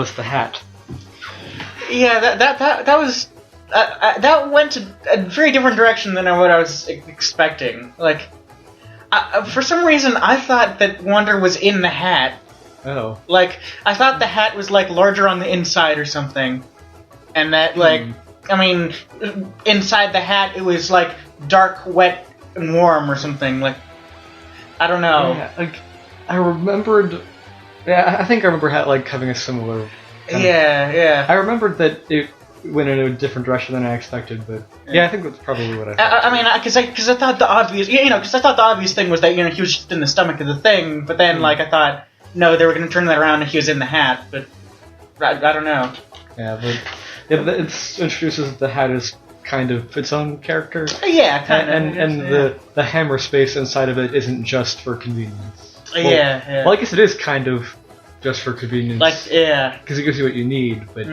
was the hat. Yeah, that was that went to a very different direction than what I was expecting. Like, for some reason, I thought that Wander was in the hat. Oh. Like, I thought the hat was like larger on the inside or something, and that like, I mean, inside the hat it was like dark, wet, and warm or something. Like, I don't know. Yeah, like I remembered. Yeah, I think I remember hat like having a similar. Yeah. I remembered that it went in a different direction than I expected, but yeah, I think that's probably what I thought. I mean, because I thought the obvious, because I thought the obvious thing was that he was just in the stomach of the thing, but then like I thought, no, they were going to turn that around and he was in the hat, but I don't know. Yeah, but it introduces the hat as kind of its own character. Yeah, kind of. And the hammer space inside of it isn't just for convenience. Well, yeah. Well, I guess it is kind of just for convenience. Like, yeah. Because it gives you what you need, but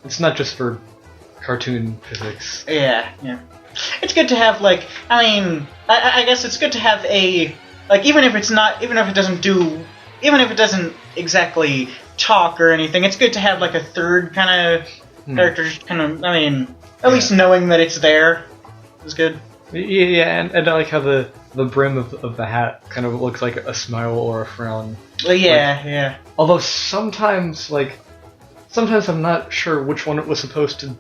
it's not just for cartoon physics. Yeah. It's good to have, like, I mean, I guess it's good to have a, like, even if it doesn't exactly talk or anything, it's good to have, like, a third kind of character, kind of, I mean, at least knowing that it's there is good. Yeah, and I like how the brim of the hat kind of looks like a smile or a frown. Well, yeah. Although sometimes I'm not sure which one it was supposed to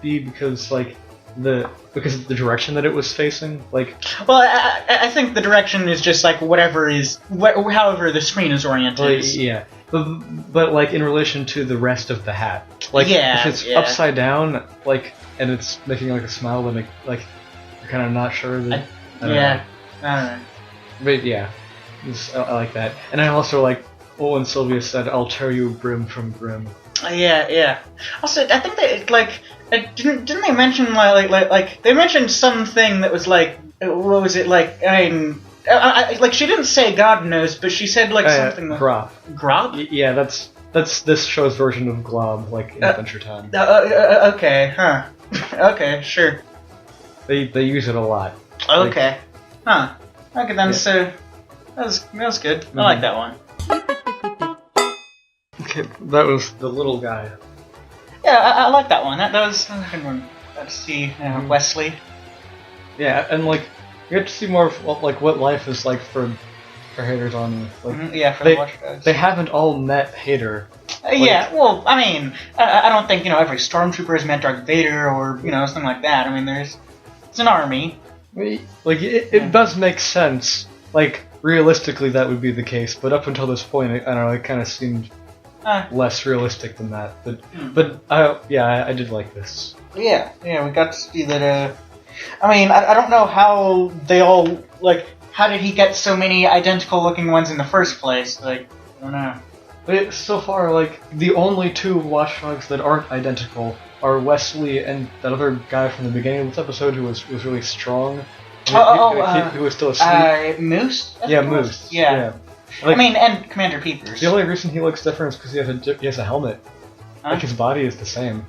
be because of the direction that it was facing. Like, well, I think the direction is just like however the screen is oriented. Yeah, but like in relation to the rest of the hat. Like, if it's upside down, like, and it's making like a smile, then like you're kind of not sure that. I don't know. But yeah, I like that, and I also like when Sylvia said, "I'll tear you brim from brim." Yeah. Also, I think they didn't they mention like they mentioned something that was like, what was it like? I mean, like she didn't say God knows, but she said like something like Grob. Grob? Yeah, that's this show's version of Glob, like in Adventure Time. Okay, huh? Okay, sure. They use it a lot. Okay, huh? Okay then. Yeah. So that was good. I like that one. Okay, that was the little guy. Yeah, I like that one. That was a good one. Let's see, Wesley. Yeah, and like you get to see more of like what life is like for Hader's army. Like, for the Watchdogs. They haven't all met Hader. Yeah, well, I mean, I don't think every stormtrooper has met Darth Vader or something like that. I mean, it's an army. Like it does make sense. Like realistically, that would be the case. But up until this point, I don't know. It kind of seemed less realistic than that. But I did like this. Yeah, we got to see that. I mean, I don't know how they all like. How did he get so many identical-looking ones in the first place? Like, I don't know. But so far, like the only two Watchdogs that aren't identical are Wesley and that other guy from the beginning of this episode who was really strong. Who was still asleep. Moose? Yeah, Moose. Yeah. Like, I mean, and Commander Peepers. The only reason he looks different is because he has a helmet. Huh? Like his body is the same.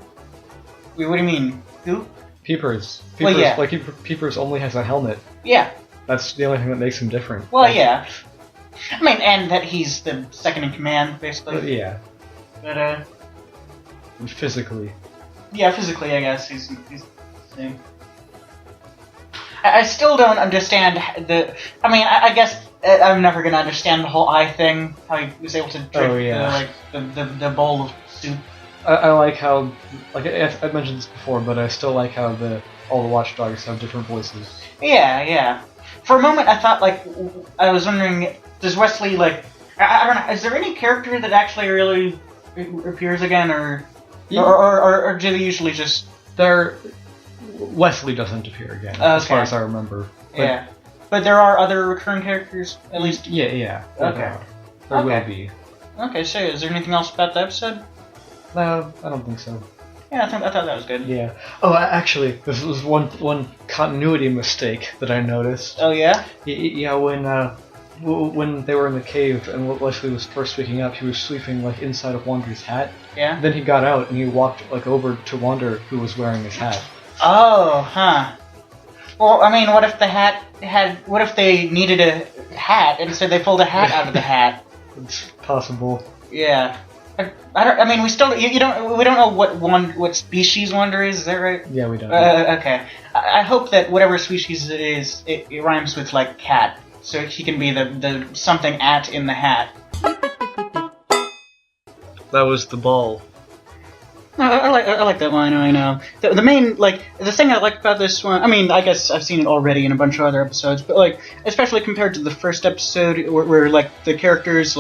Wait, what do you mean? Who? Peepers. Well, yeah. Like Peepers only has a helmet. Yeah. That's the only thing that makes him different. Well, yeah. I mean, and that he's the second in command, basically. Yeah. But physically. Yeah, physically, I guess he's the same. I still don't understand I mean, I guess I'm never gonna understand the whole eye thing. How he was able to drink the bowl of soup. I like how, like I mentioned this before, but I still like how all the Watchdogs have different voices. Yeah. For a moment, I thought I was wondering, does Wesley I don't know, is there any character that actually really appears again, or do they usually just? Wesley doesn't appear again, as far as I remember. But there are other recurring characters, at least? Yeah. Okay. There will be. Okay, so is there anything else about the episode? No, I don't think so. Yeah, I thought that was good. Yeah. Oh, actually, this was one continuity mistake that I noticed. Oh, yeah? Yeah, when they were in the cave and Wesley was first waking up, he was sleeping inside of Wander's hat. Yeah. Then he got out and he walked over to Wander, who was wearing his hat. Oh, huh. Well, I mean, what if they needed a hat and so they pulled a hat out of the hat? It's possible. Yeah. I don't. I mean, we still you don't. We don't know what species Wonder is. Is that right? Yeah, we don't. Okay. I hope that whatever species it is, it rhymes with like cat, so he can be the something at in the hat. That was the ball. No, I like that line. I know. The main the thing I like about this one. I mean, I guess I've seen it already in a bunch of other episodes, but especially compared to the first episode, where the characters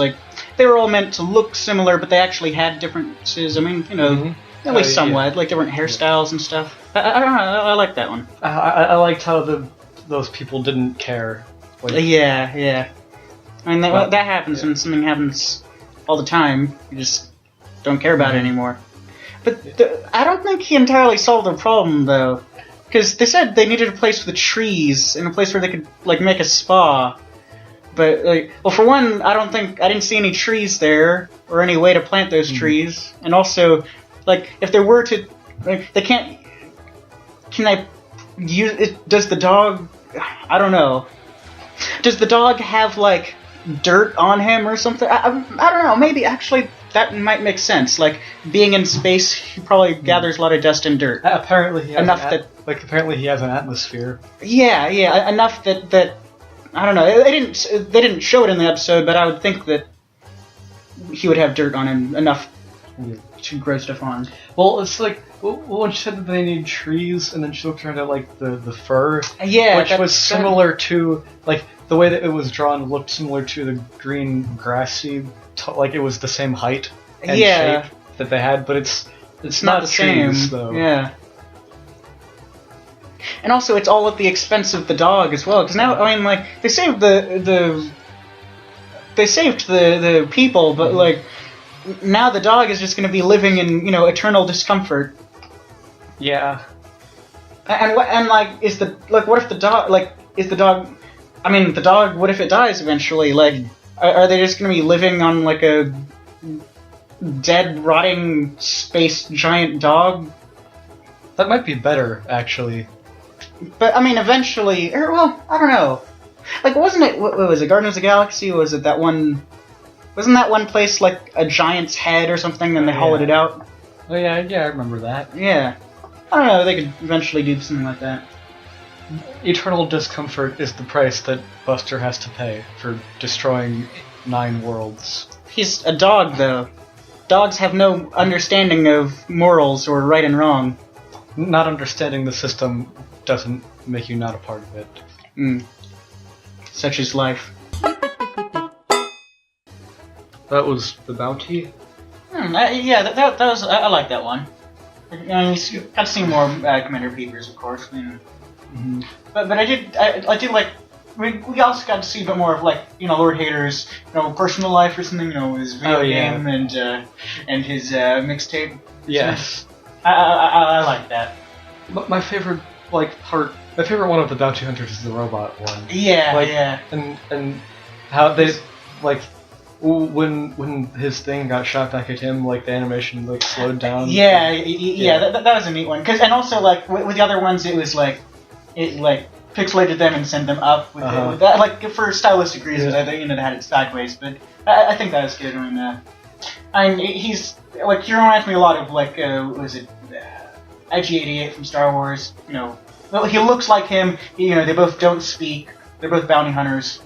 they were all meant to look similar, but they actually had differences. I mean, at least somewhat, different hairstyles and stuff. I don't know. I like that one. I liked how those people didn't care. Yeah. I mean, that happens when something happens all the time. You just don't care about it anymore. But I don't think he entirely solved the problem, though. Because they said they needed a place with trees and a place where they could, make a spa. But, for one, I didn't see any trees there, or any way to plant those trees. And also, if there were to, they can't, can I use it, does the dog, I don't know. Does the dog have, dirt on him or something? I don't know, maybe, actually, that might make sense. Being in space, he probably gathers a lot of dust and dirt. Apparently he has apparently he has an atmosphere. Yeah, enough that I don't know. They didn't show it in the episode, but I would think that he would have dirt on him enough to grow stuff on. Well, it's when she said that they need trees, and then she looked around at the fur, which was similar to the way that it was drawn looked similar to the green grass seed. It was the same height and shape that they had, but it's not the trees, same, though. Yeah. And also, it's all at the expense of the dog as well. Because now, I mean, they saved the people, but now the dog is just going to be living in eternal discomfort. Yeah. And is the what if the dog is the dog? I mean, the dog. What if it dies eventually? Are they just going to be living on a dead, rotting space giant dog? That might be better, actually. But I mean, eventually, I don't know. Wasn't it? What was it? Guardians of the Galaxy? Was it that one? Wasn't that one place a giant's head or something? And they hollowed it out. Oh yeah, I remember that. Yeah, I don't know. They could eventually do something like that. Eternal discomfort is the price that Buster has to pay for destroying 9 worlds. He's a dog, though. Dogs have no understanding of morals or right and wrong. Not understanding the system doesn't make you not a part of it. Such is life. That was the bounty? That was... I like that one. You got to see more Commander Peepers, of course. But I did like... We also got to see a bit more of Lord Hader's personal life or something. His video game and his mixtape. Yes. I like that. But my favorite part, my favorite one of the bounty hunters is the robot one. Yeah. And how they when his thing got shot back at him, the animation slowed down. Yeah. That was a neat one. And also with the other ones, it was it pixelated them and sent them up with that, for stylistic reasons. I think they had it sideways, but I think that was good. I mean, he's he reminds me a lot of was it IG-88 from Star Wars? Well, he looks like him. They both don't speak. They're both bounty hunters.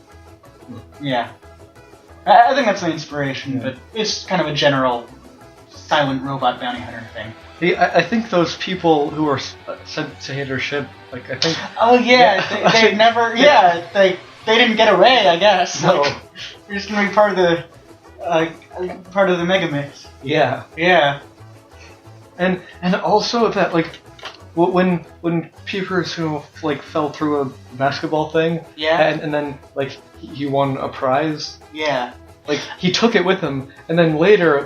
Yeah, I think that's the inspiration, but it's kind of a general silent robot bounty hunter thing. I think those people who were sent to Hader's ship, I think... Oh, yeah, they never... Yeah, they didn't get away, I guess. No. They're just going to be part of the mega mix. Yeah. Yeah. And also that, when Peepers who, fell through a basketball thing... Yeah. And then, he won a prize... Yeah. He took it with him, and then later,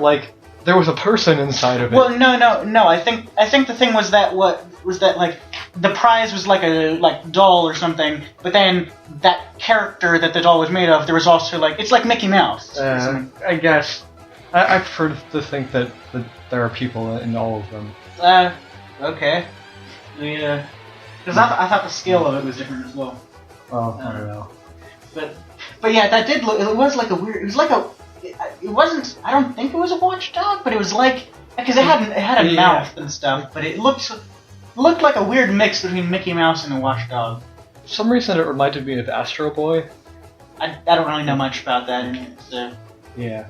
there was a person inside of it. Well, no. I think the thing was that the prize was a doll or something, but then that character that the doll was made of, there was also it's like Mickey Mouse. I guess I prefer to think that there are people in all of them. Okay. Yeah. Because I thought the scale of it was different as well. Oh, I don't know. But yeah, that did look. It was like a weird. It was like a it wasn't. I don't think it was a watchdog, but it was like because it had a mouth and stuff, but it looked like a weird mix between Mickey Mouse and a watchdog. For some reason, it reminded me of Astro Boy. I don't really know much about that. So. Yeah.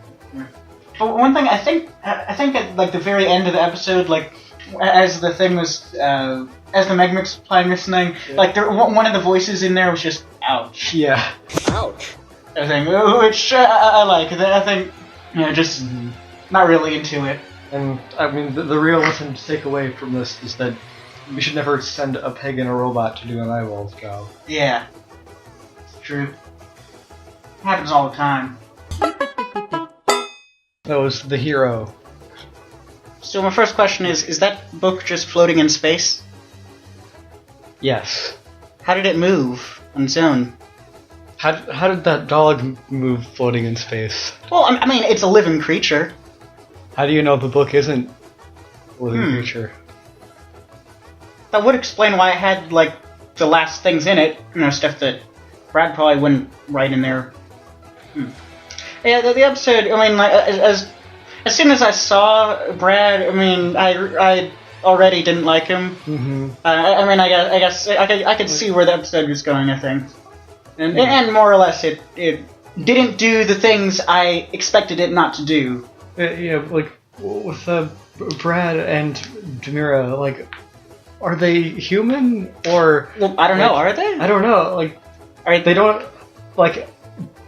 But one thing I think at like the very end of the episode, like as the thing was as the Megmix was playing this thing, like one of the voices in there was just ouch. Yeah. Ouch. I think which I like. I think just not really into it. And I mean the real lesson to take away from this is that we should never send a pig and a robot to do an eyeball's job. Yeah. It's true. It happens all the time. That was the hero. So my first question is that book just floating in space? Yes. How did it move on its own? How did that dog move floating in space? Well, I mean, it's a living creature. How do you know the book isn't a living creature? That would explain why it had, like, the last things in it. Stuff that Brad probably wouldn't write in there. Yeah, the episode, I mean, like, as soon as I saw Brad, I mean, I already didn't like him. Mm-hmm. I mean, I guess I could see where the episode was going, I think. And more or less, it didn't do the things I expected it not to do. Like, with Brad and Demira, like, are they human, or... Well, I don't know, are they? I don't know, like, they don't, like,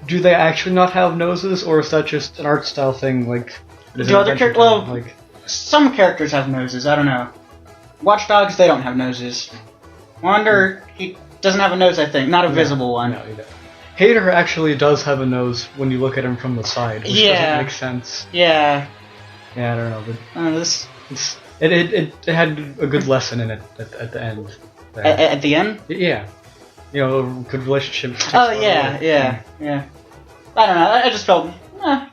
do they actually not have noses, or is that just an art style thing, like... Do other characters... Well, some characters have noses, I don't know. Watchdogs, they don't have noses. Wander, he doesn't have a nose, I think, not a visible one. No, he doesn't. Hater actually does have a nose when you look at him from the side, which doesn't make sense. Yeah. Yeah, I don't know, but... It had a good lesson in it at the end. At the end? Yeah. Good relationship. Oh, yeah. I don't know, I just felt,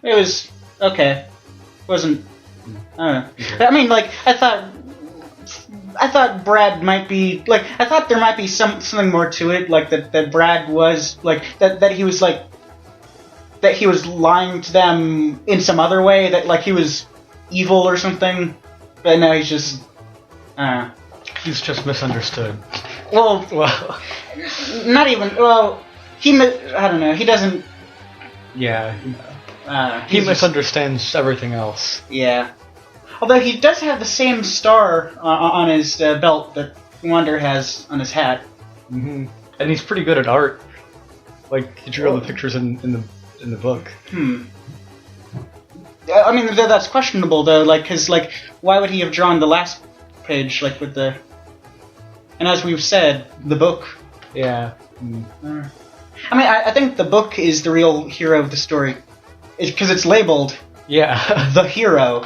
it was okay. It wasn't, I don't know. Okay. I mean, like, I thought Brad might be, like, I thought there might be something more to it, like, that Brad was, like, that he was, like, that he was lying to them in some other way, that, like, he was evil or something. But no, he's just... He's just misunderstood. Well, not even... Well, I don't know, he doesn't... Yeah. He misunderstands everything else. Yeah. Although he does have the same star on his belt that Wander has on his hat. Mm-hmm. And he's pretty good at art. Like, he drew all the pictures in the book. I mean, that's questionable, though, like, because, like, why would he have drawn the last page, like, with the... And as we've said, the book. Yeah. I mean, I think the book is the real hero of the story. Because it's labeled... Yeah. The hero.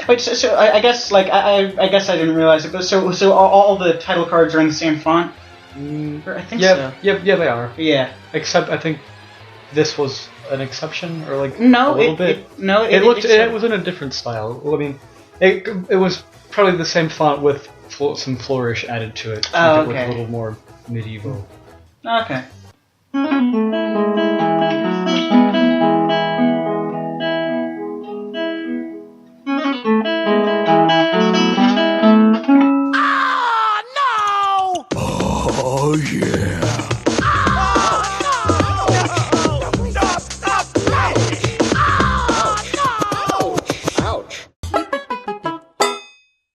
Wait, so I guess, like, I guess I didn't realize it, but so all the title cards are in the same font? I think so. Yeah, they are. Yeah. Except, I think this was an exception, or like a little bit. It was in a different style. Well, I mean, it was probably the same font with some flourish added to it. To make it look a little more medieval. Okay. Ah, no! Oh yeah.